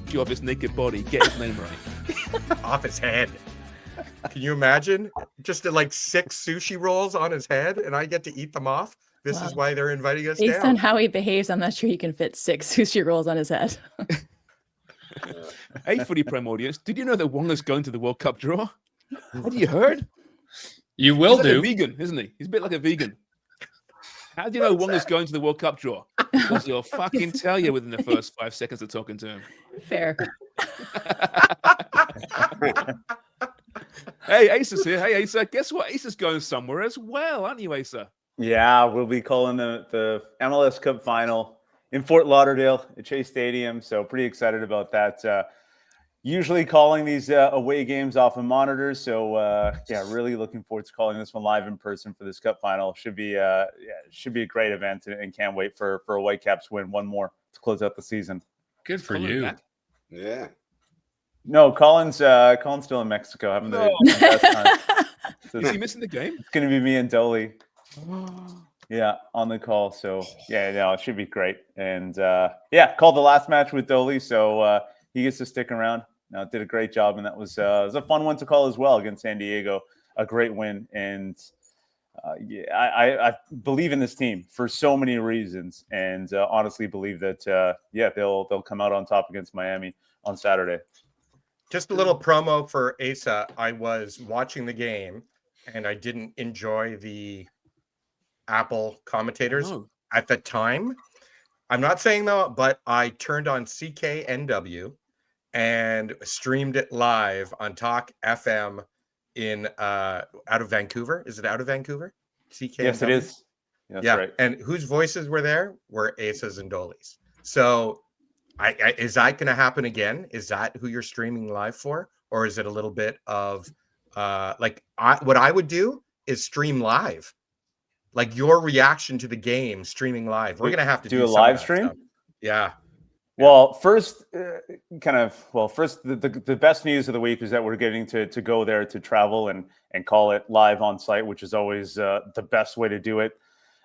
statue of his naked body. Get his name right. Off his head. Can you imagine? Just like 6 sushi rolls on his head, and I get to eat them off. This is why they're inviting us Based down. on how he behaves, I'm not sure he can fit 6 sushi rolls on his head. Hey, Footy Prem audience, did you know that Wonga's going to the World Cup draw? Have you heard? You will He's do. like a vegan, isn't he? He's a bit like a vegan. How do you know Wonga's going to the World Cup draw? Because he'll fucking tell you within the first 5 seconds of talking to him. Fair. Hey, Asa's here. Hey, Asa. Guess what? Asa's going somewhere as well, aren't you, Asa? Yeah, we'll be calling the MLS Cup final in Fort Lauderdale at Chase Stadium. So pretty excited about that. Usually calling these away games off of monitors. So yeah, really looking forward to calling this one live in person for this Cup final. Should be a great event, and can't wait for a Whitecaps win, one more to close out the season. Good for Colin you. back. Yeah. No, Colin's still in Mexico having the best time. So Is he missing the game? it's going to be me and Dolly. Yeah, on the call. So yeah, no, it should be great. And yeah, called the last match with Dolly, so he gets to stick around. No, did a great job, and that was a fun one to call as well against San Diego. A great win, and yeah, I believe in this team for so many reasons, and honestly believe that yeah, they'll come out on top against Miami on Saturday. Just a little promo for Asa. I was watching the game, and I didn't enjoy the Apple commentators at the time. I'm not saying though, but I turned on CKNW and streamed it live on Talk FM in out of Vancouver. Is it out of Vancouver? CKNW? Yes, it is. That's right. And whose voices were there? Were Asa's and Dolly's. So is that going to happen again? Is that who you're streaming live for? Or is it a little bit of what I would do is stream live. Like your reaction to the game, streaming live. We're going to have to do a live stream. Stuff. Yeah. Well, first, first, the best news of the week is that we're getting to go there, to travel and call it live on site, which is always the best way to do it.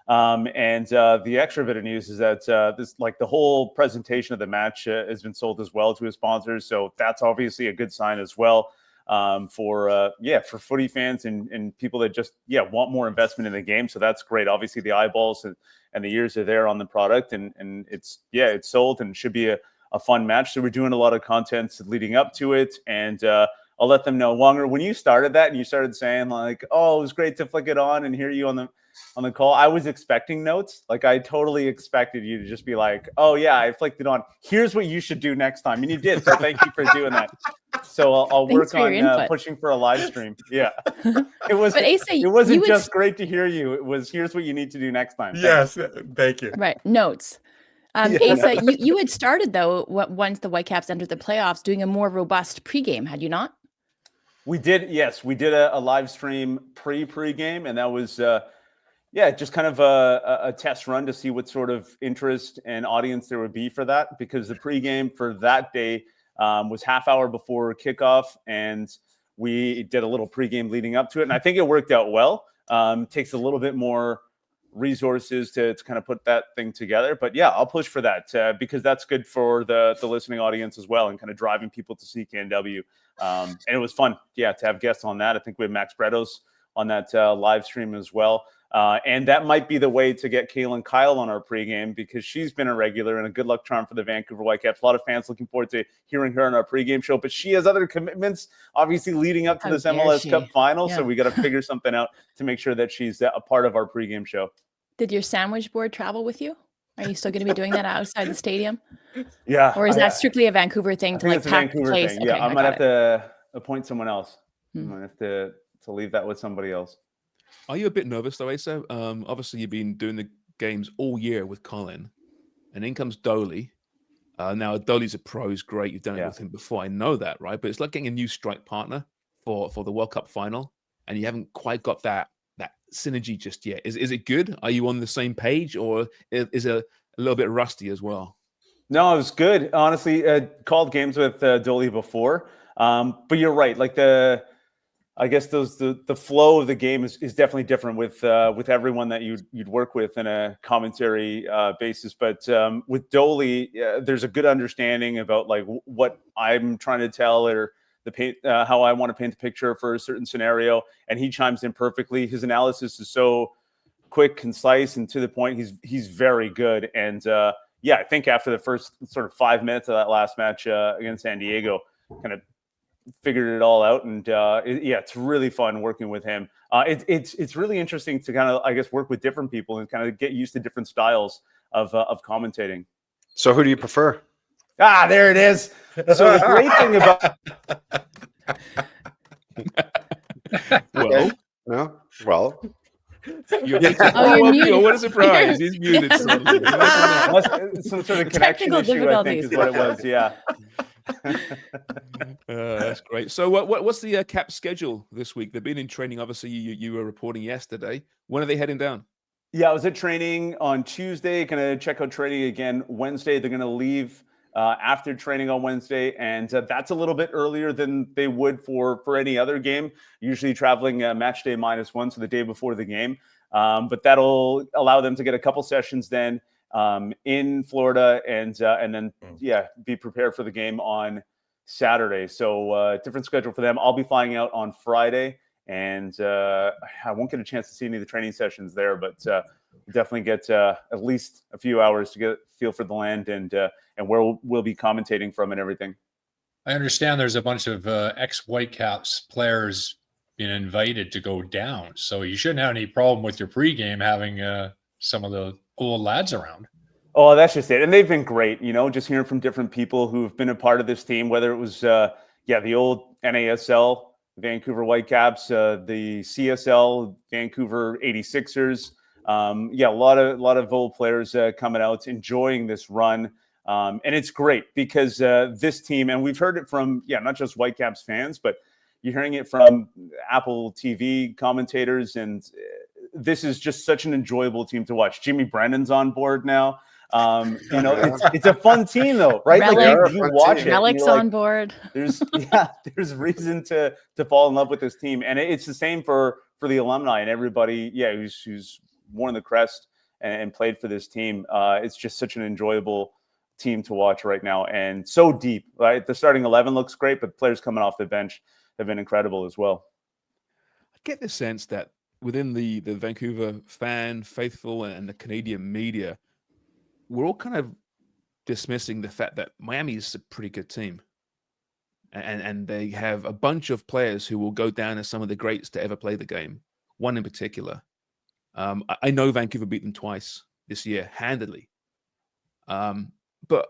And the extra bit of news is that the whole presentation of the match has been sold as well to his sponsors. So that's obviously a good sign as well. For footy fans and people that just want more investment in the game. So that's great. Obviously the eyeballs and the ears are there on the product, and it's sold and should be a fun match. So we're doing a lot of content leading up to it, and I'll let them know. Wonger, when you started that and you started saying like, oh, it was great to flick it on and hear you on the call, I was expecting notes. Like I totally expected you to just be like, oh yeah, I flicked it on. Here's what you should do next time. And you did. So thank you for doing that. So I'll work on pushing for a live stream. Yeah. It was, but Asa, it wasn't just great to hear you. It was, here's what you need to do next time. Yes. Thank you. Right. Notes. Asa, you had started though, once the Whitecaps entered the playoffs, doing a more robust pregame, had you not? We did. Yes, we did a live stream pregame, and that was, just kind of a test run to see what sort of interest and audience there would be for that, because the pregame for that day was half hour before kickoff, and we did a little pregame leading up to it, and I think it worked out well. Takes a little bit more resources to kind of put that thing together, but yeah, I'll push for that because that's good for the listening audience as well, and kind of driving people to CKNW. And it was fun, to have guests on that. I think we had Max Bredos on that live stream as well. And that might be the way to get Kaylin Kyle on our pregame, because she's been a regular and a good luck charm for the Vancouver Whitecaps. A lot of fans looking forward to hearing her on our pregame show, but she has other commitments, obviously leading up to this MLS Cup final. Yeah. So we got to figure something out to make sure that she's a part of our pregame show. Did your sandwich board travel with you? Are you still going to be doing that outside the stadium? Yeah. Or is that strictly a Vancouver thing to like pack the place? Okay, I might have to appoint someone else. I might have to leave that with somebody else. Are you a bit nervous though, Asa? Obviously, you've been doing the games all year with Colin, and in comes Dolly. Now, Dolly's a pro, he's great. You've done it with him before. I know that, right? But it's like getting a new strike partner for the World Cup final, and you haven't quite got that synergy just yet. Is it good? Are you on the same page, or is it a little bit rusty as well? No, it was good. Honestly, called games with Dolly before, but you're right. Like the I guess the flow of the game is definitely different with everyone that you'd work with in a commentary basis. But with Dolly, there's a good understanding about like what I'm trying to tell or how I want to paint the picture for a certain scenario, and he chimes in perfectly. His analysis is so quick, concise, and to the point. He's very good. And I think after the first sort of 5 minutes of that last match against San Diego, kind of figured it all out. And it's really fun working with him. It's really interesting to kind of, I guess, work with different people and kind of get used to different styles of commentating. So who do you prefer? There it is. So the great thing about You're muted. What a surprise! He's muted. Some sort of connection issue, I think, is what it was. Yeah. That's great. So what's the Cap schedule this week? They've been in training. Obviously, you were reporting yesterday. When are they heading down? Yeah, I was at training on Tuesday. Going to check out training again Wednesday. They're going to leave after training on Wednesday, and that's a little bit earlier than they would for any other game. Usually traveling match day -1, so the day before the game. But that'll allow them to get a couple sessions then in Florida, and then be prepared for the game on Saturday. So different schedule for them. I'll be flying out on Friday, and I won't get a chance to see any of the training sessions there, but definitely get at least a few hours to get a feel for the land and where we'll be commentating from and everything. I understand there's a bunch of ex-Whitecaps players being invited to go down, so you shouldn't have any problem with your pregame having some of the old lads around. Oh, that's just it. And they've been great, just hearing from different people who've been a part of this team, whether it was, the old NASL, Vancouver Whitecaps, the CSL, Vancouver 86ers. A lot of old players coming out, enjoying this run. And it's great because this team, and we've heard it from, not just Whitecaps fans, but you're hearing it from Apple TV commentators, and this is just such an enjoyable team to watch. Jimmy Brennan's on board now. It's a fun team though, right? Relic, you watch it. Relic's on board. There's reason to fall in love with this team, and it's the same for the alumni and everybody. Who's worn the crest and played for this team. It's just such an enjoyable team to watch right now, and so deep. Right, the starting 11 looks great, but players coming off the bench have been incredible as well. I get the sense that within the Vancouver fan, faithful, and the Canadian media, we're all kind of dismissing the fact that Miami is a pretty good team. And they have a bunch of players who will go down as some of the greats to ever play the game. One in particular. I know Vancouver beat them twice this year, handedly. But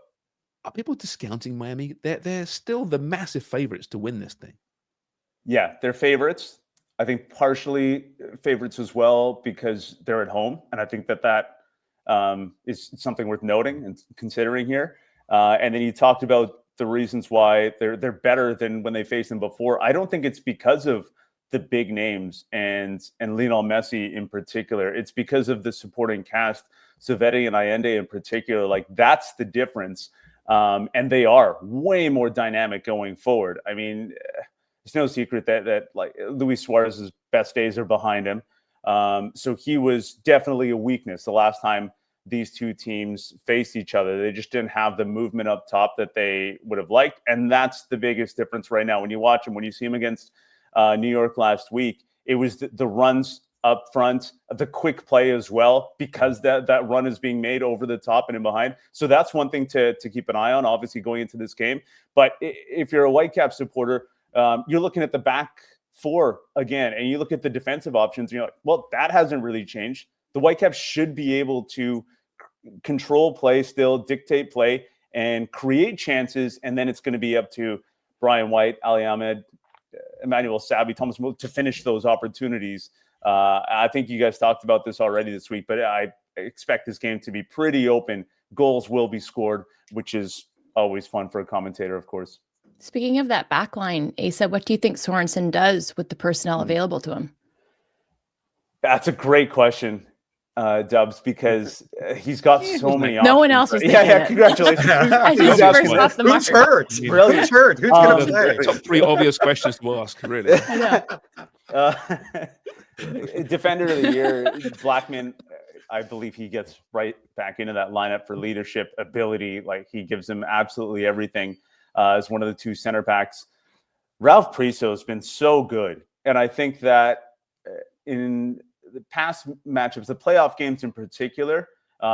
are people discounting Miami? They're still the massive favorites to win this thing. Yeah, they're favorites. I think partially favorites as well because they're at home. And I think that is something worth noting and considering here. And then you talked about the reasons why they're better than when they faced them before. I don't think it's because of the big names and Lionel Messi in particular. It's because of the supporting cast, Silvetti and Allende in particular. Like, that's the difference. And they are way more dynamic going forward. I mean, it's no secret that like Luis Suarez's best days are behind him. So he was definitely a weakness the last time these two teams faced each other. They just didn't have the movement up top that they would have liked. And that's the biggest difference right now. When you watch him, when you see him against New York last week, it was the runs up front, the quick play as well, because that run is being made over the top and in behind. So that's one thing to keep an eye on, obviously, going into this game. But if you're a Whitecap supporter, you're looking at the back four again, and you look at the defensive options, and you're like, well, that hasn't really changed. The Whitecaps should be able to control play still, dictate play, and create chances, and then it's going to be up to Brian White, Ali Ahmed, Emmanuel Sabbi, Thomas Müller to finish those opportunities. I think you guys talked about this already this week, but I expect this game to be pretty open. Goals will be scored, which is always fun for a commentator, of course. Speaking of that backline, Asa, what do you think Sorensen does with the personnel available to him? That's a great question. Dubs, because he's got so many options. No one else was thinking Yeah, it. congratulations. I just first off the Who's mark. hurt? Brilliant. Who's hurt? Who's going to play? Top 3 obvious questions to ask, really. I know. Defender of the year, Blackman. I believe he gets right back into that lineup for leadership ability. Like, he gives him absolutely everything as one of the 2 center backs. Ralph Priso has been so good. And I think that in the past matchups, the playoff games in particular,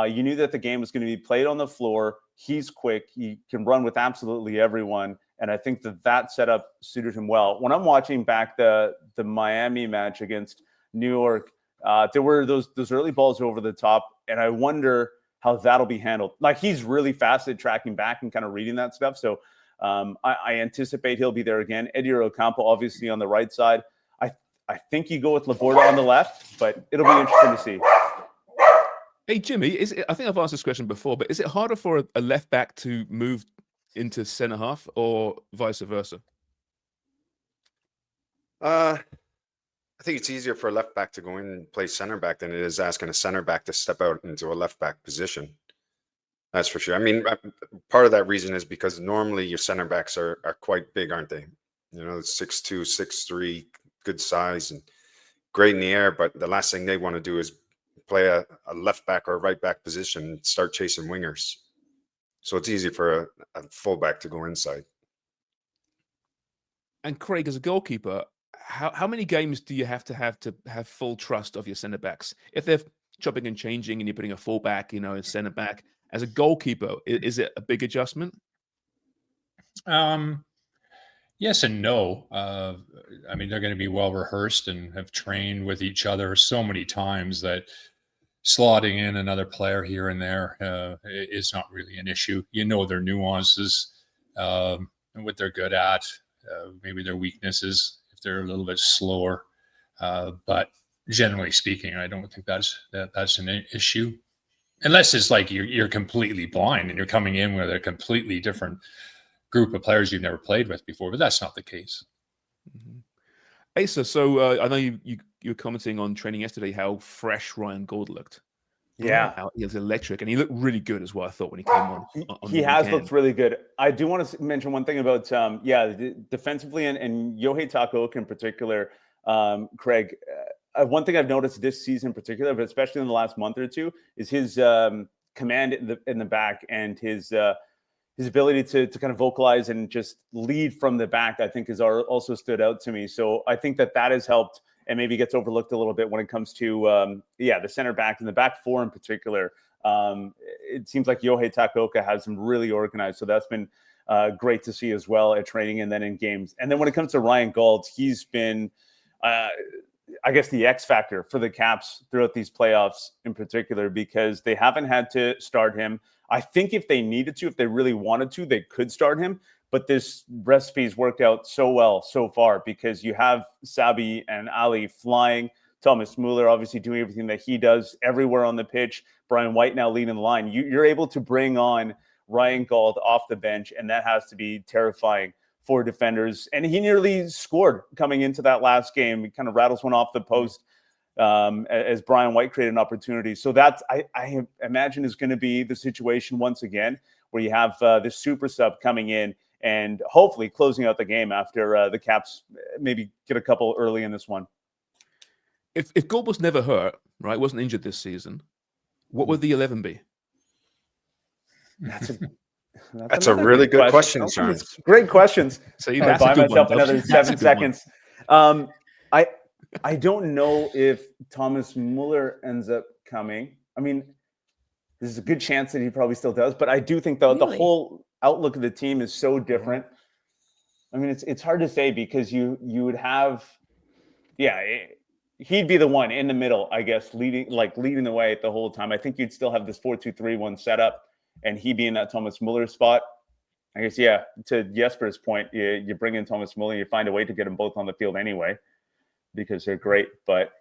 you knew that the game was going to be played on the floor. He's quick. He can run with absolutely everyone. And I think that setup suited him well. When I'm watching back the Miami match against New York, there were those early balls over the top. And I wonder how that'll be handled. Like, he's really fast at tracking back and kind of reading that stuff. So I anticipate he'll be there again. Eddie Ocampo, obviously, on the right side. I think you go with Laporta on the left, but it'll be interesting to see. Hey, Jimmy, I think I've asked this question before, but is it harder for a left back to move into centre half or vice versa? I think it's easier for a left back to go in and play center back than it is asking a center back to step out into a left back position. That's for sure. I mean, part of that reason is because normally your center backs are quite big, aren't they? You know, 6'2", 6'3", good size and great in the air. But the last thing they want to do is play a left back or a right back position and start chasing wingers. So it's easy for a fullback to go inside. And Craig, as a goalkeeper, how many games do you have to have full trust of your centre backs? If they're chopping and changing and you're putting a fullback, a centre back, as a goalkeeper, is it a big adjustment? Yes and no. I mean, they're going to be well rehearsed and have trained with each other so many times that slotting in another player here and there is not really an issue. You know their nuances and what they're good at, maybe their weaknesses if they're a little bit slower. But generally speaking, I don't think that's an issue. Unless it's like you're completely blind and you're coming in with a completely different group of players you've never played with before, but that's not the case. Mm-hmm. Asa, so I know you were commenting on training yesterday how fresh Ryan Gauld looked. Yeah. How he was electric, and he looked really good as well, I thought, when he came on. He has looked really good. I do want to mention one thing about, defensively and Yohei Takaoka in particular, Craig. One thing I've noticed this season in particular, but especially in the last month or two, is his command in the back and his ability to kind of vocalize and just lead from the back, I think, has also stood out to me. So I think that has helped and maybe gets overlooked a little bit when it comes to, the center back and the back four in particular. It seems like Yohei Takaoka has them really organized. So that's been great to see as well at training and then in games. And then when it comes to Ryan Gauld, he's been, I guess, the X factor for the Caps throughout these playoffs in particular, because they haven't had to start him. I think if they needed to, if they really wanted to, they could start him. But this recipe's worked out so well so far because you have Sabi and Ali flying. Thomas Müller obviously doing everything that he does everywhere on the pitch. Brian White now leading the line. You're able to bring on Ryan Gauld off the bench, and that has to be terrifying for defenders. And he nearly scored coming into that last game. He kind of rattles one off the post as Brian White created an opportunity. So that's, I imagine, is going to be the situation once again, where you have this super sub coming in and hopefully closing out the game after the Caps maybe get a couple early in this one. If Gauld was never hurt, right, wasn't injured this season, what would the 11 be? That's a really good question, Sean. Great questions. So I'll buy myself another 7 seconds. I don't know if Thomas Müller ends up coming. I mean, there's a good chance that he probably still does, but I do think the whole outlook of the team is so different. I mean, it's hard to say because you would have, he'd be the one in the middle, I guess, leading the way the whole time. I think you'd still have this 4-2-3-1 setup, and he be in that Thomas Müller spot. I guess, to Jesper's point, you bring in Thomas Müller, you find a way to get them both on the field anyway, because they're great. But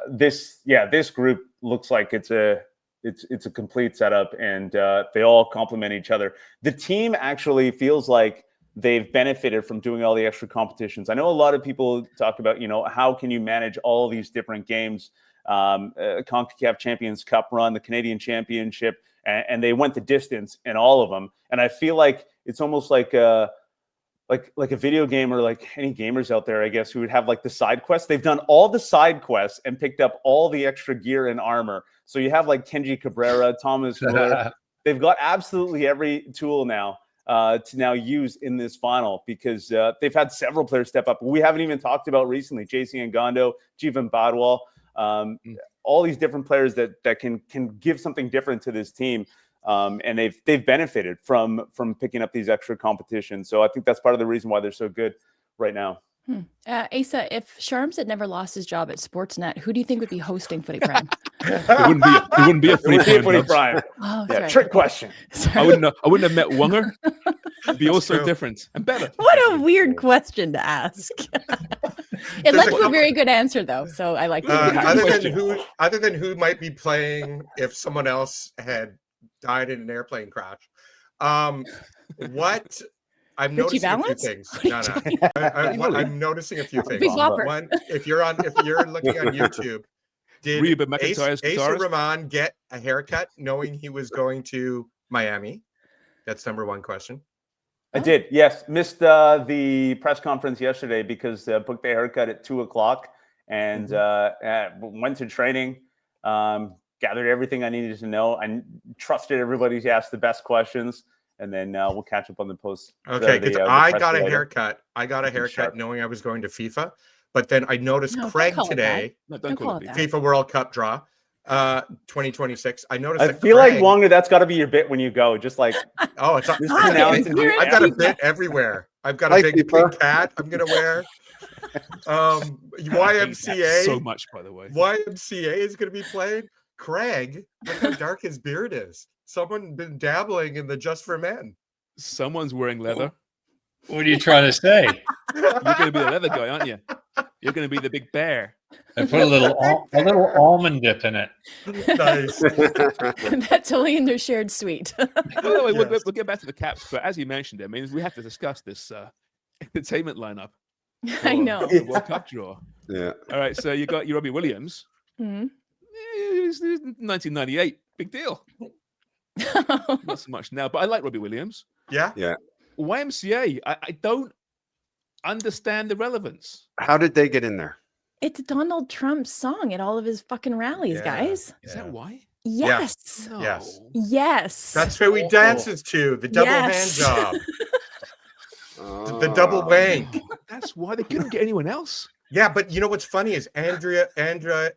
this group looks like it's a complete setup, and they all complement each other. The team actually feels like they've benefited from doing all the extra competitions. I know a lot of people talk about, how can you manage all these different games CONCACAF Champions Cup run, the Canadian Championship, and they went the distance in all of them. And I feel like it's almost like a video game, or like any gamers out there, I guess, who would have like the side quests. They've done all the side quests and picked up all the extra gear and armor. So you have like Kenji Cabrera, Thomas Müller. They've got absolutely every tool now to now use in this final, because they've had several players step up. We haven't even talked about recently, JC Ngando, Jivan Badwal, all these different players that can give something different to this team. And they've benefited from picking up these extra competitions. So I think that's part of the reason why they're so good right now. Asa, if Sharms had never lost his job at Sportsnet, who do you think would be hosting Footy Prime? It wouldn't be a Footy Prime. Oh, yeah, sorry. trick question. I wouldn't have met Wonger. It'd be also different and better. What a weird question to ask. It led to a very good answer, though. So I like that. Other than who might be playing if someone else had died in an airplane crash. What I'm noticing a few things. I'm noticing a few things. One, if you're looking on YouTube, did Asa Rehman get a haircut knowing he was going to Miami? That's number one question. I did, yes. Missed the press conference yesterday because booked the haircut at 2:00 and went to training. Gathered everything I needed to know. I trusted everybody to ask the best questions, and then we'll catch up on the post. Okay, because I got a haircut. I got a haircut knowing I was going to FIFA, but then I noticed Craig today. Don't call it FIFA World Cup draw, 2026. I noticed. I feel like Wonger, that's got to be your bit when you go. Just like I've got a bit everywhere. I've got a big hat. I'm gonna wear. YMCA. So much, by the way. YMCA is gonna be playing. Craig, look how dark his beard is. Someone been dabbling in the Just for Men. Someone's wearing leather. What are you trying to say? You're going to be the leather guy, aren't you? You're going to be the big bear. I put a little almond dip in it. Nice. That's only in their shared suite. By the way, we'll get back to the Caps, but as you mentioned, I mean, we have to discuss this entertainment lineup. I know. The World Cup draw. Yeah. All right, so you got your Robbie Williams. Mm-hmm. 1998, big deal. Not so much now, but I like Robbie Williams. Yeah. YMCA, I don't understand the relevance. How did they get in there? It's Donald Trump's song at all of his fucking rallies, guys. Is that why? Yes. No. Yes. That's who he dances to. The double hand job. The double wank. That's why they couldn't get anyone else. Yeah, but you know what's funny is Andrea Bocelli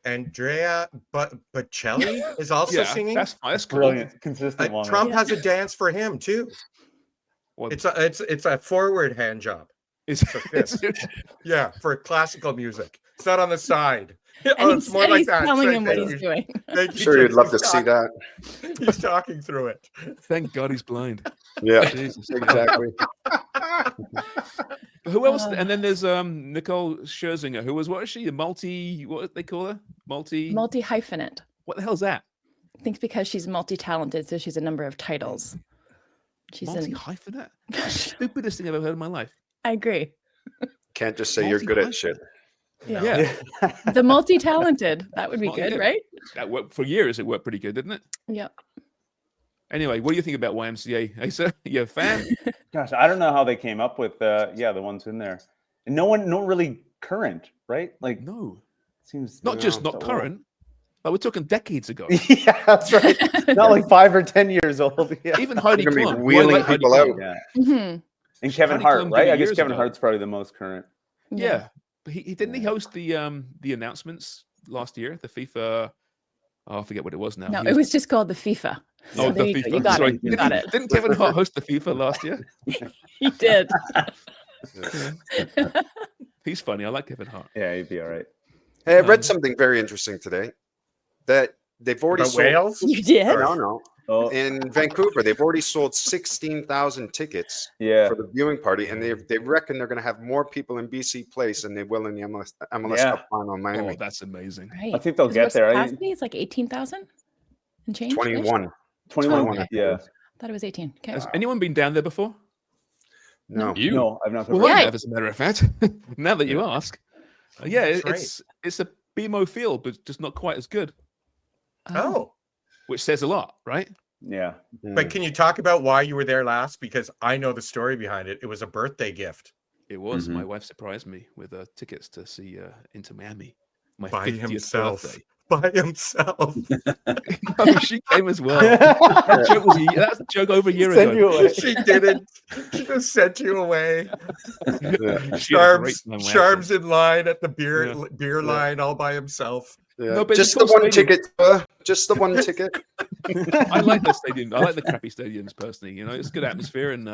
is also singing. That's fine. That's brilliant, consistent one. Trump has a dance for him too. Well, it's a forward hand job. For classical music. It's not on the side. It's more like that. Telling him what he's doing. I'm sure you'd love to see that. He's talking through it. Thank God he's blind. Yeah, Jesus. exactly. Who else? And then there's Nicole Scherzinger, who was, what is she? What do they call her? Multi-hyphenate. What the hell's that? I think because she's multi-talented, so she's a number of titles. She's multi-hyphenate? Stupidest thing I've ever heard in my life. I agree. Can't just say you're good at shit. Yeah. The multi-talented. That would be good, right? That worked for years. It worked pretty good, didn't it? Yep. Anyway, what do you think about YMCA? Asa, you a fan? Gosh, I don't know how they came up with the ones in there. And no one really current, right? Like no. Seems not just not current. Like we're talking decades ago. Yeah, that's right. Not like 5 or 10 years old. Yeah. Even Heidi Klum. Wheeling people out. Yeah. Mm-hmm. And Kevin Hart, right? I guess Kevin Hart's probably the most current. Yeah. But he didn't he host the announcements last year, the FIFA. Oh, I forget what it was now. No, it was just called the FIFA. So the FIFA. You got Sorry. it. You got it. Didn't Kevin Hart host the FIFA last year? He did. He's funny. I like Kevin Hart. Yeah, he'd be all right. Hey, I read something very interesting today that they've already sold. Wales? You did? No. Oh. In Vancouver, they've already sold 16,000 tickets for the viewing party, and they reckon they're going to have more people in BC Place than they will in the MLS Cup final in Miami. Oh, that's amazing. Right. I think they'll get there. It's like 18,000 and change. 21. 21. Yeah. I thought it was 18. Okay. Has anyone been down there before? No. No, I've not. Well, I have, as a matter of fact. Now that you ask, it's a BMO Field, but just not quite as good. Oh. Which says a lot, right? Yeah. But can you talk about why you were there last? Because I know the story behind it. It was a birthday gift. It was. My wife surprised me with tickets to see Inter Miami. My By 50th himself. birthday. By himself. No, she came as well. That joke was that's a joke over a year Send ago. you away. She didn't. She just sent you away. She had a great time Sharp's in line at the beer Yeah. line all by himself. Yeah. No, but just it's the a one stadium. ticket. Just the one ticket. I like the stadium. I like the crappy stadiums personally. You know, it's good atmosphere, and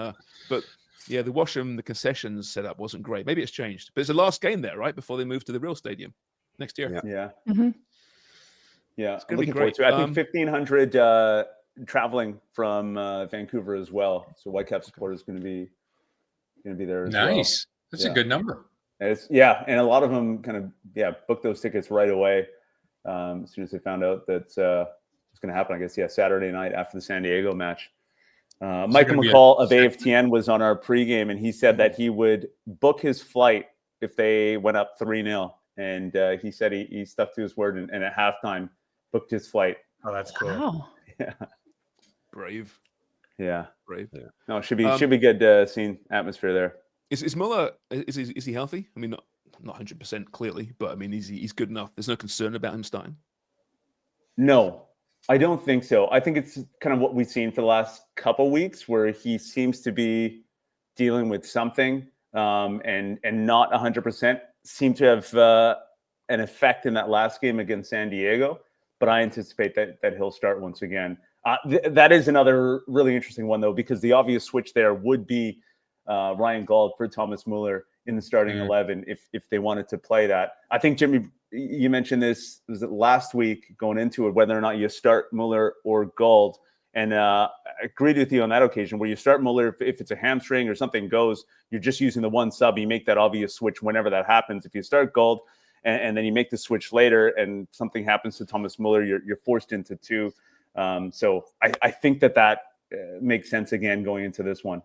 but yeah, the Washam, the concessions setup wasn't great. Maybe it's changed, but it's the last game there, right, before they move to the real stadium next year. Yeah. Mhm. Yeah. It's I'm gonna be looking forward great. to it. I think 1,500 traveling from Vancouver as well. So Whitecap supporters going to be there as well. Nice. That's a good number. And and a lot of them kind of booked those tickets right away as soon as they found out that it's going to happen. I guess Saturday night after the San Diego match. Michael McCall of AFTN was on our pregame, and he said that he would book his flight if they went up 3-0. And he said he stuck to his word, and at halftime booked his flight. Oh, that's cool. Wow. Yeah. Brave. Yeah. Brave. Yeah. No, it should be good seeing atmosphere there. Is Müller, is he healthy? I mean, not 100% clearly, but I mean, he's good enough. There's no concern about him starting. No, I don't think so. I think it's kind of what we've seen for the last couple weeks, where he seems to be dealing with something and not 100%. Seemed to have an effect in that last game against San Diego, but I anticipate that he'll start once again. That is another really interesting one, though, because the obvious switch there would be Ryan Gauld for Thomas Müller in the starting 11 if they wanted to play that. I think, Jimmy, you mentioned this was it last week going into it, whether or not you start Müller or Gauld. And I agreed with you on that occasion where you start Müller if it's a hamstring or something goes, you're just using the one sub. You make that obvious switch whenever that happens. If you start Gauld and then you make the switch later and something happens to Thomas Müller, you're forced into two. So I think that makes sense again going into this one.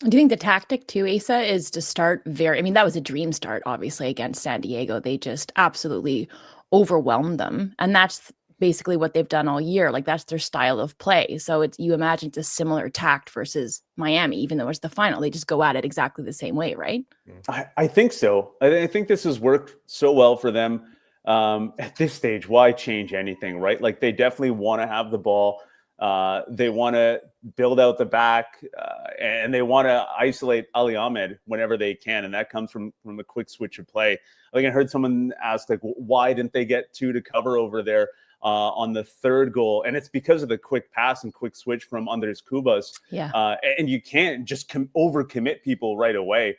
Do you think the tactic too, Asa, is to start that was a dream start, obviously, against San Diego. They just absolutely overwhelmed them. And that's basically what they've done all year. Like, that's their style of play. So you imagine it's a similar tact versus Miami, even though it's the final. They just go at it exactly the same way, right? I think so. I think this has worked so well for them at this stage. Why change anything, right? Like, they definitely want to have the ball. They want to build out the back and they want to isolate Ali Ahmed whenever they can. And that comes from the quick switch of play. I think I heard someone ask, like, why didn't they get two to cover over there on the third goal? And it's because of the quick pass and quick switch from Andres Cubas. Yeah. And you can't just overcommit people right away.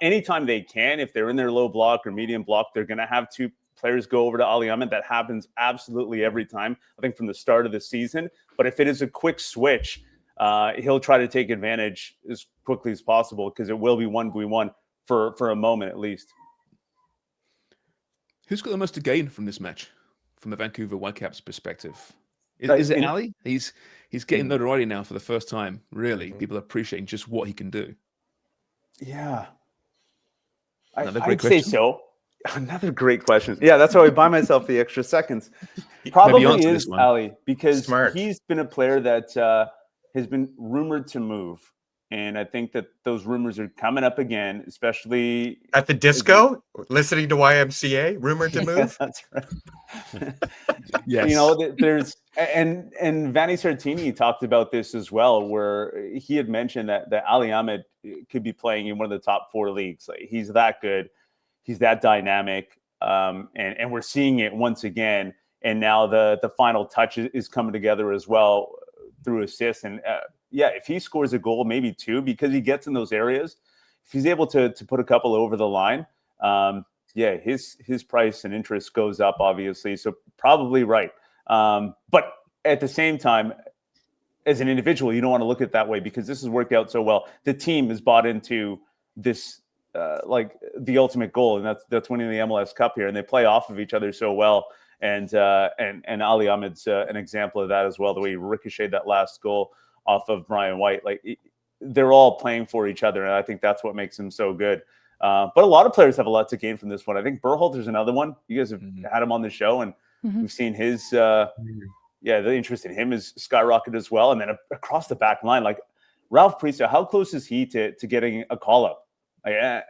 Anytime they can, if they're in their low block or medium block, they're going to have two players go over to Ali Ahmed. That happens absolutely every time, I think, from the start of the season. But if it is a quick switch, he'll try to take advantage as quickly as possible because it will be 1v1 for a moment at least. Who's got the most to gain from this match, from the Vancouver Whitecaps perspective? Is it Ali? He's getting notoriety now for the first time. Really, people are appreciating just what he can do. Yeah, I'd say so. Another great question. Yeah, that's why I buy myself the extra seconds. Probably is Ali, because he's been a player that has been rumored to move. And I think that those rumors are coming up again, especially at the disco, listening to YMCA, rumored to move. Yeah, that's right. Yes. You know, there's and Vanni Sartini talked about this as well, where he had mentioned that Ali Ahmed could be playing in one of the top 4 leagues. Like, he's that good. He's that dynamic, and we're seeing it once again. And now the final touch is coming together as well through assists. And if he scores a goal, maybe 2, because he gets in those areas, if he's able to put a couple over the line, his price and interest goes up, obviously. So probably right. But at the same time, as an individual, you don't want to look at it that way because this has worked out so well. The team has bought into this. Like the ultimate goal, and that's winning the MLS Cup here, and they play off of each other so well. And Ali Ahmed's an example of that as well. The way he ricocheted that last goal off of Brian White, like they're all playing for each other, and I think that's what makes him so good. But a lot of players have a lot to gain from this one. I think Berhalter's another one. You guys have had him on the show, and we've seen his the interest in him is skyrocketed as well. And then across the back line, like Ralph Priestau, how close is he to getting a call up? Like,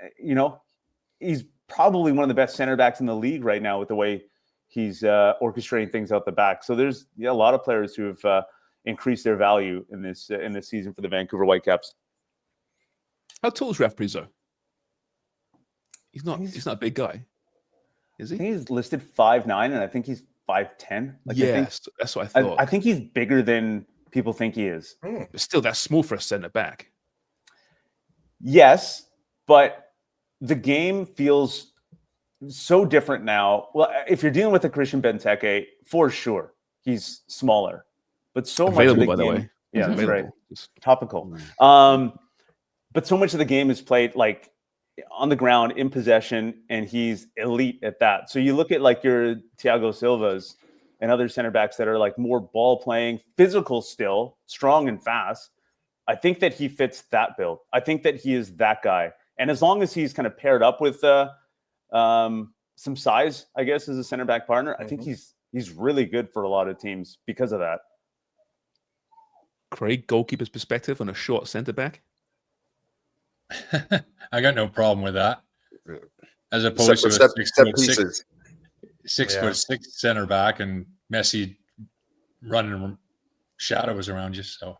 he's probably one of the best center backs in the league right now with the way he's orchestrating things out the back. So there's a lot of players who have increased their value in this season for the Vancouver Whitecaps. How tall is Ralph Priestau? He's not a big guy, is he? I think he's listed 5'9", and I think he's 5'10". Like, yes, that's what I thought. I think he's bigger than people think he is. But still, that's small for a centre back. Yes, but the game feels so different now. Well, if you're dealing with a Christian Benteke, for sure, he's smaller. But so available, much of the by game, the way. yeah, that's right. Just Topical. But so much of the game is played like on the ground in possession, and he's elite at that. So you look at like your Thiago Silvas and other center backs that are like more ball playing, physical still, strong and fast. I think that he fits that bill. I think that he is that guy. And as long as he's kind of paired up with some size, I guess, as a center back partner, I think he's really good for a lot of teams because of that. Craig, goalkeeper's perspective on a short centre back? I got no problem with that. As opposed to a 6'6" center back and Messi running shadows around you. So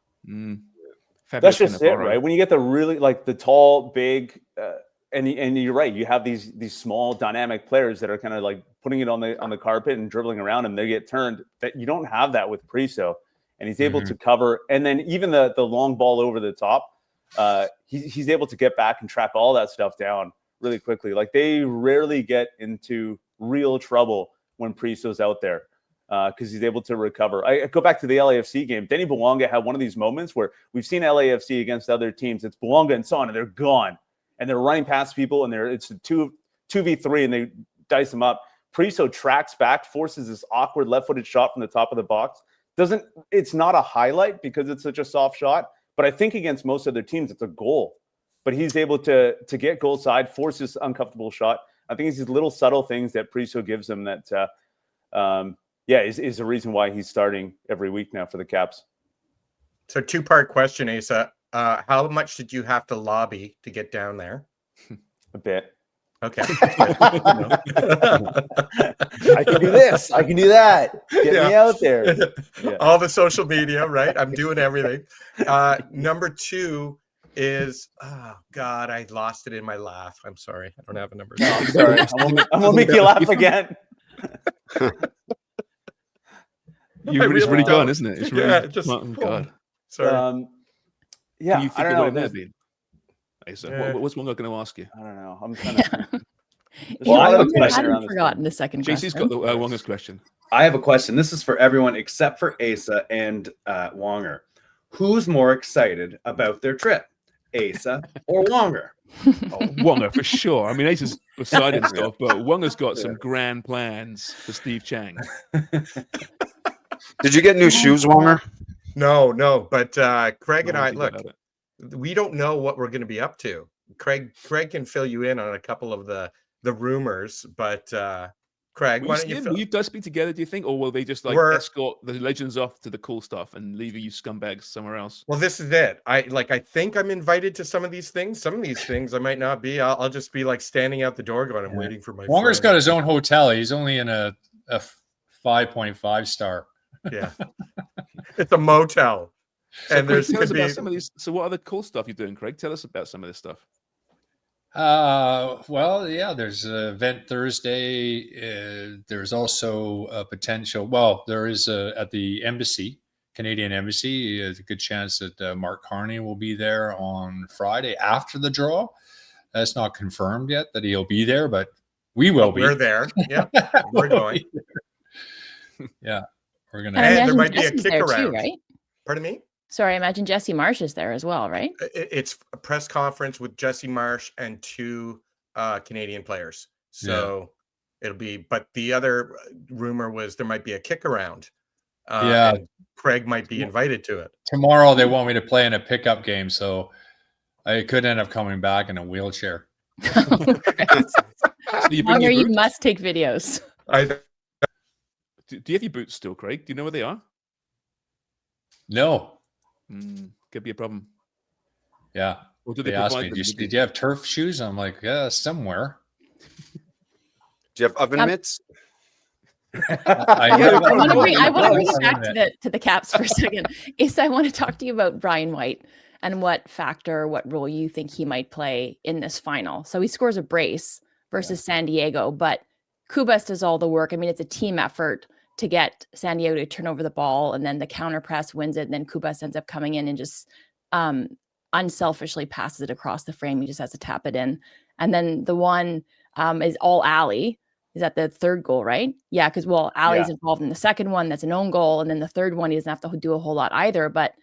that's just it, right? When you get the really like the tall, big, and you're right, you have these small dynamic players that are kind of like putting it on the carpet and dribbling around him. They get turned. That you don't have that with Priestau, and he's able to cover. And then even the long ball over the top. He's able to get back and track all that stuff down really quickly. Like they rarely get into real trouble when Priestau's out there because he's able to recover. I go back to the LAFC game. Denny Bouanga had one of these moments where we've seen LAFC against other teams. It's Bouanga and Son, and they're gone. And they're running past people, and it's a 2v3, and they dice them up. Priestau tracks back, forces this awkward left-footed shot from the top of the box. It's not a highlight because it's such a soft shot. But I think against most other teams, it's a goal. But he's able to get goal side, force this uncomfortable shot. I think it's these little subtle things that Priestau gives him that, is the reason why he's starting every week now for the Caps. So two-part question, Asa. How much did you have to lobby to get down there? A bit. Okay. I can do this. I can do that. Get me out there. Yeah. All the social media, right? I'm doing everything. Number two is, oh God, I lost it in my laugh. I'm sorry. I don't have a number. I'm sorry. I'm gonna make you laugh again. It's really gone, isn't it? It's really, just God. Sorry. Yeah, you think I don't know. It would have been? What's one guy going to ask you? I don't know. I'm trying to. I hadn't forgotten the second question. JC's got the longest question. I have a question. This is for everyone except for Asa and Wonger. Who's more excited about their trip, Asa or Wonger? Wonger for sure. I mean, Asa's beside himself, but Wonger's got some grand plans for Steve Chang. Did you get new shoes, Wonger? No. But Craig and I, look, we don't know what we're going to be up to. Craig can fill you in on a couple of the rumors, but Craig, why don't you? Will you guys be together? Do you think, or will they just escort the legends off to the cool stuff and leave you scumbags somewhere else? Well, this is it. I think I'm invited to some of these things. Some of these things I might not be. I'll just be like standing out the door, going, "I'm waiting for my." Wonger's got his own hotel. He's only in a 5.5 star. Yeah, it's a motel. So and there's about some of these. So, what other cool stuff you're doing, Craig? Tell us about some of this stuff. Well, yeah, there's an event Thursday. There's also a potential. Well, there is at the embassy, Canadian Embassy. There's a good chance that Mark Carney will be there on Friday after the draw. That's not confirmed yet that he'll be there, but we will be. We're there. Yeah, we're going. Yeah, we're gonna. And there might be a kick around, too, right? Pardon me? Sorry, I imagine Jesse Marsh is there as well, right? It's a press conference with Jesse Marsh and two Canadian players. So it'll be, but the other rumor was there might be a kick around. Craig might be invited to it. Tomorrow they want me to play in a pickup game, so I could end up coming back in a wheelchair. So you bring your You boots? must take videos. Do you have your boots still, Craig? Do you know where they are? No. Could be a problem. Yeah. Or do They asked me, did you have turf shoes? I'm like, yeah, somewhere. Do you have oven mitts? I want to bring it back to the Caps for a second. Asa, I want to talk to you about Brian White and what role you think he might play in this final. So he scores a brace versus San Diego, but Kubas does all the work. I mean, it's a team effort to get San Diego to turn over the ball, and then the counter press wins it, and then Kubas ends up coming in and just unselfishly passes it across the frame. He just has to tap it in. And then the one is all Ali. Is that the third goal, right? Yeah, because Ali's involved in the second one. That's an own goal. And then the third one, he doesn't have to do a whole lot either. But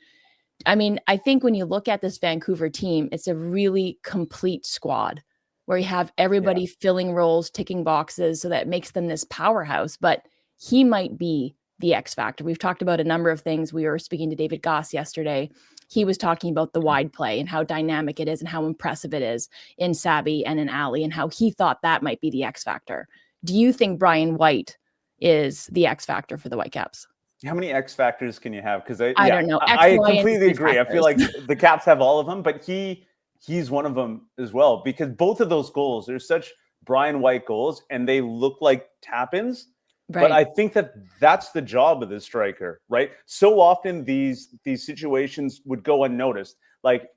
I mean, I think when you look at this Vancouver team, it's a really complete squad where you have everybody filling roles, ticking boxes, so that makes them this powerhouse. But he might be the X factor. We've talked about a number of things. We were speaking to David Goss yesterday. He was talking about the wide play and how dynamic it is and how impressive it is in Sabi and in Ali, and how he thought that might be the X factor. Do you think Brian White is the X factor for the Whitecaps? How many X factors can you have? Because I don't know. I completely agree. I feel like the Caps have all of them, but he's one of them as well, because both of those goals are such Brian White goals and they look like tap-ins. Right. But I think that's the job of the striker, right? So often these situations would go unnoticed. Like,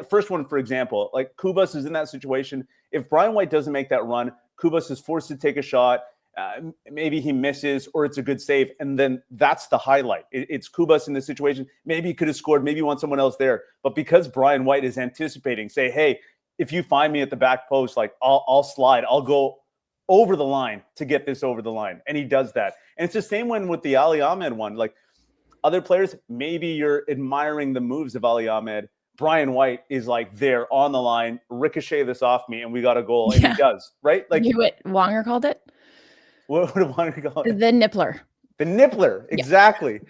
first one, for example, like Kubas is in that situation. If Brian White doesn't make that run, Kubas is forced to take a shot. Maybe he misses or it's a good save. And then that's the highlight. It's Kubas in this situation. Maybe he could have scored. Maybe you want someone else there. But because Brian White is anticipating, say, hey, if you find me at the back post, like I'll slide. I'll go over the line to get this over the line. And he does that. And it's the same one with the Ali Ahmed one. Like other players, maybe you're admiring the moves of Ali Ahmed. Brian White is like there on the line, ricochet this off me, and we got a goal. And he does, right? Like, you know what Wonger called it? What did Wonger call it? The nippler. The nippler, exactly.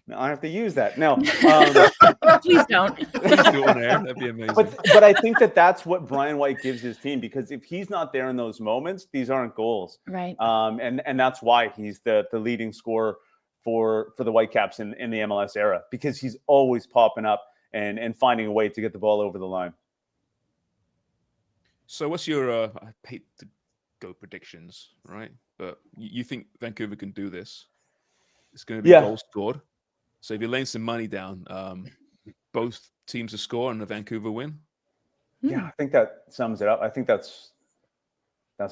Now I have to use that. No, please don't. Please do it on air. That'd be amazing. But I think that's what Brian White gives his team, because if he's not there in those moments, these aren't goals, right? And that's why he's the leading scorer for the Whitecaps in the MLS era, because he's always popping up and finding a way to get the ball over the line. So what's your, I hate to go predictions, right? But you think Vancouver can do this? It's going to be goal scored. So if you're laying some money down, both teams to score and the Vancouver win? Yeah, I think that sums it up. I think that's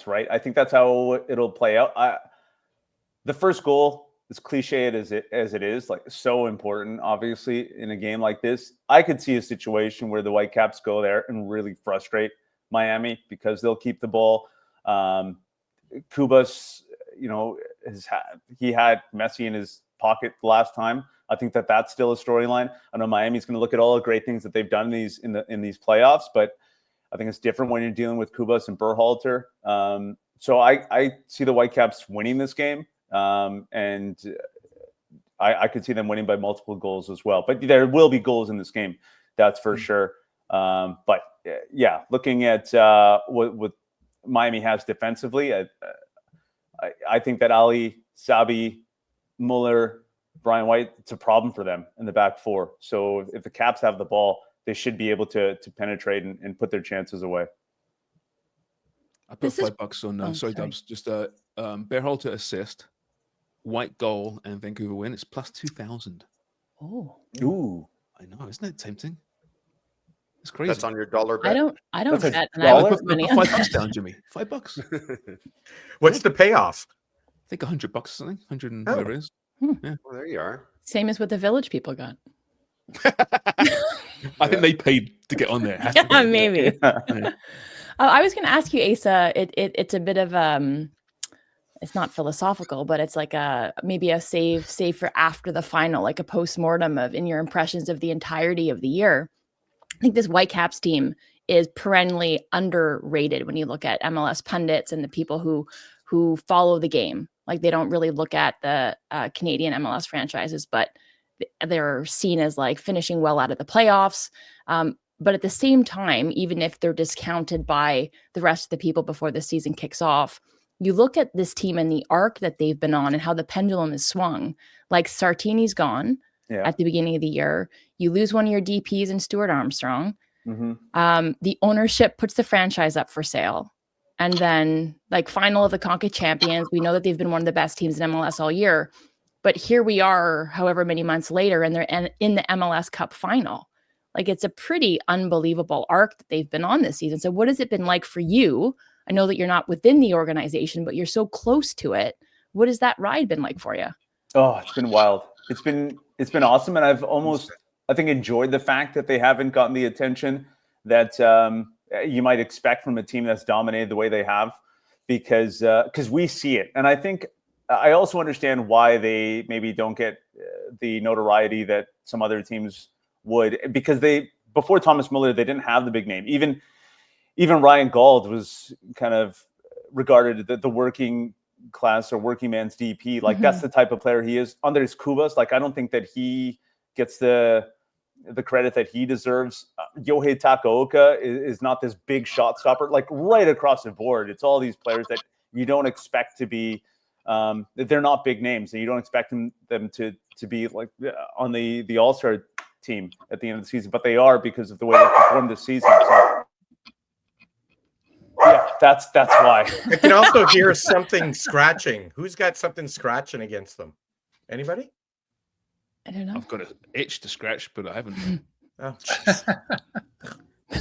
right. I think that's how it'll play out. The first goal, as cliche as it is, like so important, obviously, in a game like this. I could see a situation where the Whitecaps go there and really frustrate Miami because they'll keep the ball. Kubas, he had Messi in his pocket last time. I think that's still a storyline. I know Miami's going to look at all the great things that they've done in these playoffs, but I think it's different when you're dealing with Kubas and Berhalter. So I see the Whitecaps winning this game. And I could see them winning by multiple goals as well. But there will be goals in this game, that's for sure. But looking at what Miami has defensively, I think that Ali, Sabi, Müller, Brian White, it's a problem for them in the back four. So if the Caps have the ball, they should be able to penetrate and put their chances away. I put $5 on. Sorry, Dubs. Just Berhalter assist, White goal, and Vancouver win. It's plus 2,000. Oh, ooh! I know, isn't it tempting? It's crazy. That's on your dollar bet. I don't bet. And I put money on $5 down, Jimmy. $5. What's the payoff? I think $100 or something. 100 and whatever it is. Yeah. Well, there you are. Same as what the Village people got. I think they paid to get on there. Yeah, maybe. I was going to ask you, Asa. It's a bit of it's not philosophical, but it's like maybe a save for after the final, like a post-mortem in your impressions of the entirety of the year. I think this Whitecaps team is perennially underrated when you look at MLS pundits and the people who follow the game. Like, they don't really look at the Canadian MLS franchises, but they're seen as like finishing well out of the playoffs. But at the same time, even if they're discounted by the rest of the people before the season kicks off, you look at this team and the arc that they've been on and how the pendulum is swung. Like Sartini's gone at the beginning of the year. You lose one of your DPs in Stuart Armstrong. The ownership puts the franchise up for sale. And then like final of the CONCACAF champions, we know that they've been one of the best teams in MLS all year. But here we are, however many months later, and they're in the MLS Cup final. Like, it's a pretty unbelievable arc that they've been on this season. So what has it been like for you? I know that you're not within the organization, but you're so close to it. What has that ride been like for you? Oh, it's been wild. It's been awesome. And I've I think, enjoyed the fact that they haven't gotten the attention that you might expect from a team that's dominated the way they have, because we see it. And I think I also understand why they maybe don't get the notoriety that some other teams would, because before Thomas Müller, they didn't have the big name. Even Ryan Gauld was kind of regarded the working class or working man's DP. Like, that's the type of player he is. Andres Cubas, like, I don't think that he gets the credit that he deserves. Yohei Takaoka is not this big shot stopper. Like, right across the board, it's all these players that you don't expect to be. They're not big names, and you don't expect them to be like on the All-Star team at the end of the season, but they are because of the way they performed this season. So yeah, that's why. I can also hear something scratching. Who's got something scratching against them? Anybody? I don't know. I've got an itch to scratch, but I haven't. Oh,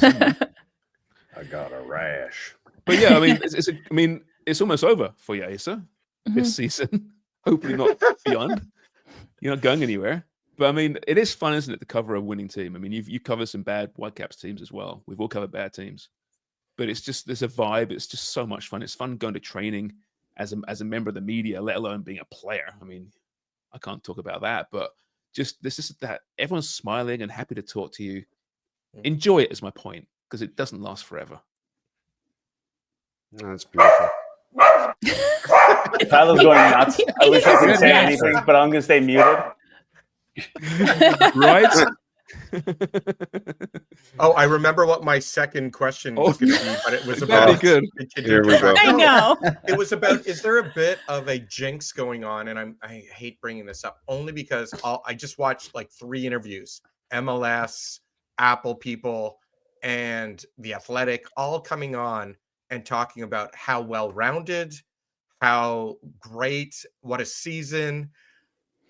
I got a rash. But yeah, I mean, it's almost over for you, Asa, this season. Hopefully not beyond. You're not going anywhere. But I mean, it is fun, isn't it, to cover a winning team? I mean, you cover some bad Whitecaps teams as well. We've all covered bad teams, but it's just, there's a vibe. It's just so much fun. It's fun going to training as a member of the media, let alone being a player. I mean, I can't talk about that, but just this is that everyone's smiling and happy to talk to you. Enjoy it is my point, because it doesn't last forever. No, that's beautiful. Tyler's going nuts. I wish I could say anything, but I'm going to stay muted. Right? Oh, I remember what my second question was going to be, but it was about. Good. Here we go. I know. It was about, is there a bit of a jinx going on? And I hate bringing this up only because I just watched like 3 interviews, MLS, Apple people, and The Athletic, all coming on and talking about how well-rounded, how great, what a season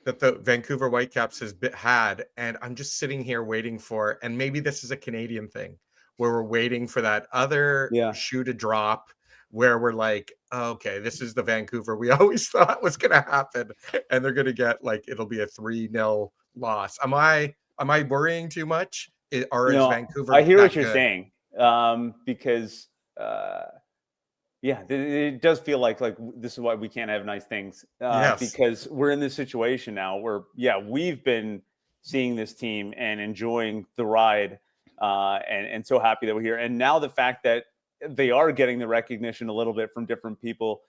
that the Vancouver Whitecaps has had. And I'm just sitting here waiting for, and maybe this is a Canadian thing, where we're waiting for that other shoe to drop, where we're like, oh, okay, this is the Vancouver we always thought was going to happen. And they're going to get like, it'll be a 3-0 loss. Am I worrying too much? Or is Vancouver? I hear what you're saying. Because it does feel like this is why we can't have nice things. Because we're in this situation now where, we've been seeing this team and enjoying the ride, and so happy that we're here. And now the fact that they are getting the recognition a little bit from different people.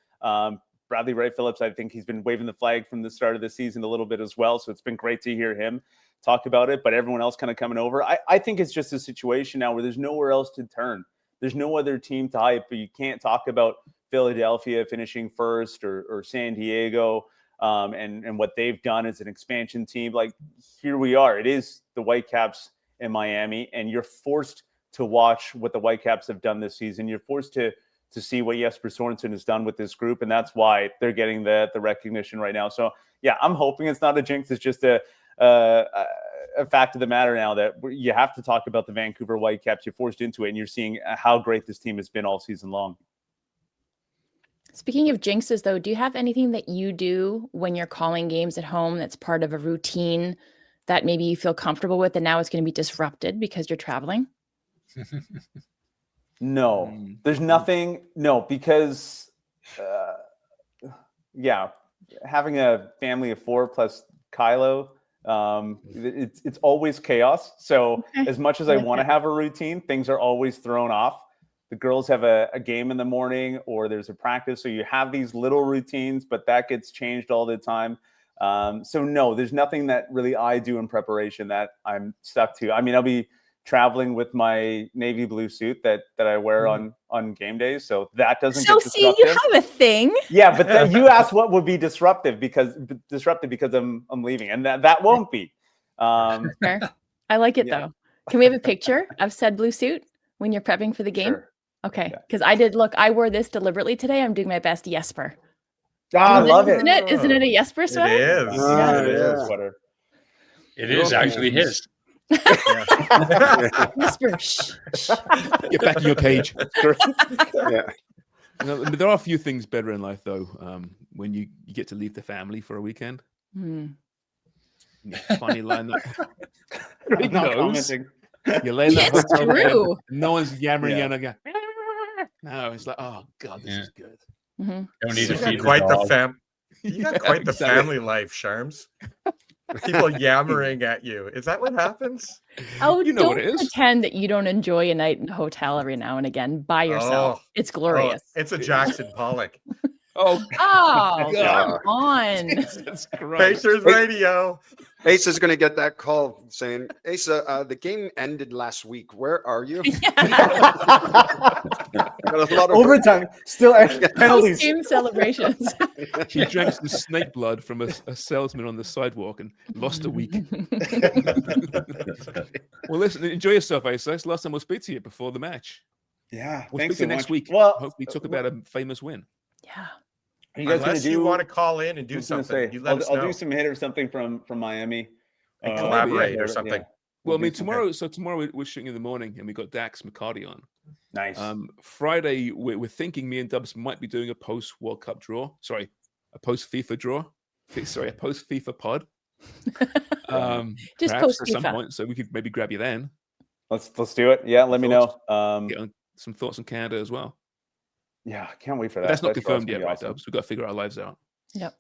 Bradley Wright Phillips, I think he's been waving the flag from the start of the season a little bit as well. So it's been great to hear him talk about it, but everyone else kind of coming over. I think it's just a situation now where there's nowhere else to turn. There's no other team to hype, but you can't talk about Philadelphia finishing first or San Diego and what they've done as an expansion team. Like, here we are. It is the Whitecaps in Miami, and you're forced to watch what the Whitecaps have done this season. You're forced to see what Jesper Sorensen has done with this group, and that's why they're getting the recognition right now. So, yeah, I'm hoping it's not a jinx. It's just a fact of the matter now that you have to talk about the Vancouver Whitecaps. You're forced into it, and you're seeing how great this team has been all season long. Speaking of jinxes, though, do you have anything that you do when you're calling games at home that's part of a routine that maybe you feel comfortable with, and now it's going to be disrupted because you're traveling? No, there's nothing. No, because having a family of 4 plus Kylo, it's always chaos. So as much as I want to have a routine, things are always thrown off. The girls have a game in the morning, or there's a practice. So you have these little routines, but that gets changed all the time. So no, there's nothing that really I do in preparation that I'm stuck to. I mean, I'll be traveling with my navy blue suit that I wear on game days. So that doesn't So get disruptive. see, you have a thing. Yeah, but then you asked what would be disruptive because I'm leaving, and that won't be. Fair. I like it though. Can we have a picture of said blue suit when you're prepping for the game? Sure. Okay, because I wore this deliberately today. I'm doing my best Jesper. I love it. Isn't it a Jesper sweater? It is. It is. Sweater. It is actually his. Jesper. Shh. Get back in your cage. Yeah. There are a few things better in life, though. When you get to leave the family for a weekend. Funny line. Everybody knows. You're laying that It's hotel bed, true. no one's yammering and again. No, it's like, oh god, this is good. Don't need You to got feed quite the the dog. You got quite the family life, Sharms. People yammering at you. Is that what happens? Oh, You know don't what it is. pretend that you don't enjoy a night in a hotel every now and again by yourself. Oh. It's glorious. It's a Jackson Pollock. Oh, Oh, God. come on. Jesus Christ. Pacers radio. Asa's going to get that call saying, Asa, the game ended last week. Where are you? Got a lot of Overtime, still penalties. Game celebrations. She drank some snake blood from a salesman on the sidewalk and lost a week. Well, listen, enjoy yourself, Asa. It's the last time we'll speak to you before the match. Yeah, We'll thanks speak to you so next much. week. Well, Hopefully talk about a famous win. Yeah. are you guys Unless gonna you do? want to call in and I do was gonna something, say, you let us I'll know. do some hit or something from Miami. And collaborate or something. Yeah. Well, I We'll mean, do some- tomorrow we're shooting in the morning and we got Dax McCarty on. Nice. Friday, we're thinking me and Dubs might be doing a post World Cup draw. Sorry, a post FIFA draw. Sorry, a post FIFA pod. Just perhaps post at some FIFA. point, so we could maybe grab you then. Let's do it. Yeah, let me know. Get on some thoughts on Canada as well. Yeah, can't wait for But that. that's not That's confirmed gonna yet, be right, awesome. Dubs? We've got to figure our lives out. Yep.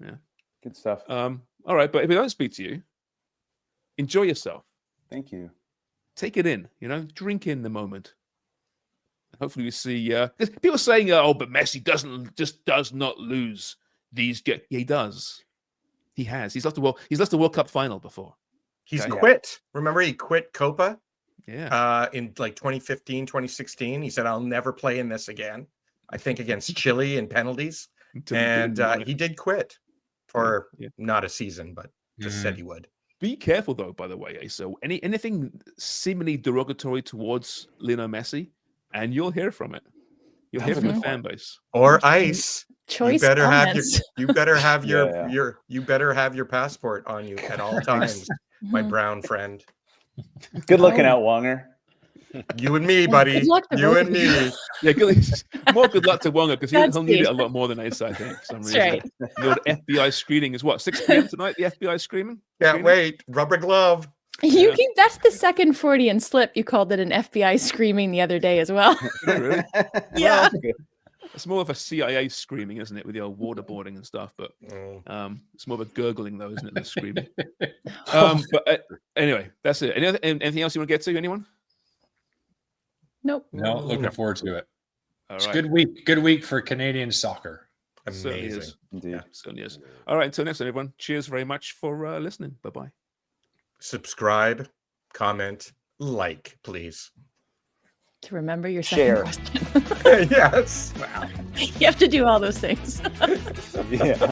Yeah. Good stuff. All right, but if we don't speak to you, enjoy yourself. Thank you. Take it in. Drink in the moment. Hopefully, we see. People saying, "Oh, but Messi does not lose these games." Yeah, he does. He has. He's lost the World Cup final before. He's Okay. quit. Remember, he quit Copa Yeah. in like 2015, 2016. He said, I'll never play in this again. I think against Chile in penalties. And he did quit for not a season, but just said he would. Be careful, though. By the way, so anything seemingly derogatory towards Lionel Messi, and you'll hear from it. You'll hear from the fan base. Or ICE. Choice you better comments. you better have your Yeah. you better have your passport on you at all times, my brown friend. Good looking out, Wonger. You and me, buddy. Good luck to You both and of you. me. Yeah, more good luck to Wonga because he'll need Godspeed. it a lot more than Ace, I think. For some That's reason. right. The old FBI screening is what 6 p.m. tonight. The FBI screaming. Can't wait. Rubber glove. That's the second Freudian slip. You called it an FBI screaming the other day as well. Really? Yeah. It's more of a CIA screaming, isn't it, with the old waterboarding and stuff? But it's more of a gurgling, though, isn't it? The screaming. But anyway, that's it. Anything else you want to get to? Anyone? Nope. No, looking forward to it. All It's a right. good week. Good week for Canadian soccer. Certainly Amazing. is. Indeed. Certainly is. All right. Until next time, everyone. Cheers very much for listening. Bye bye. Subscribe, comment, like, please. To remember your Share. second question. Yes. You have to do all those things. Yeah.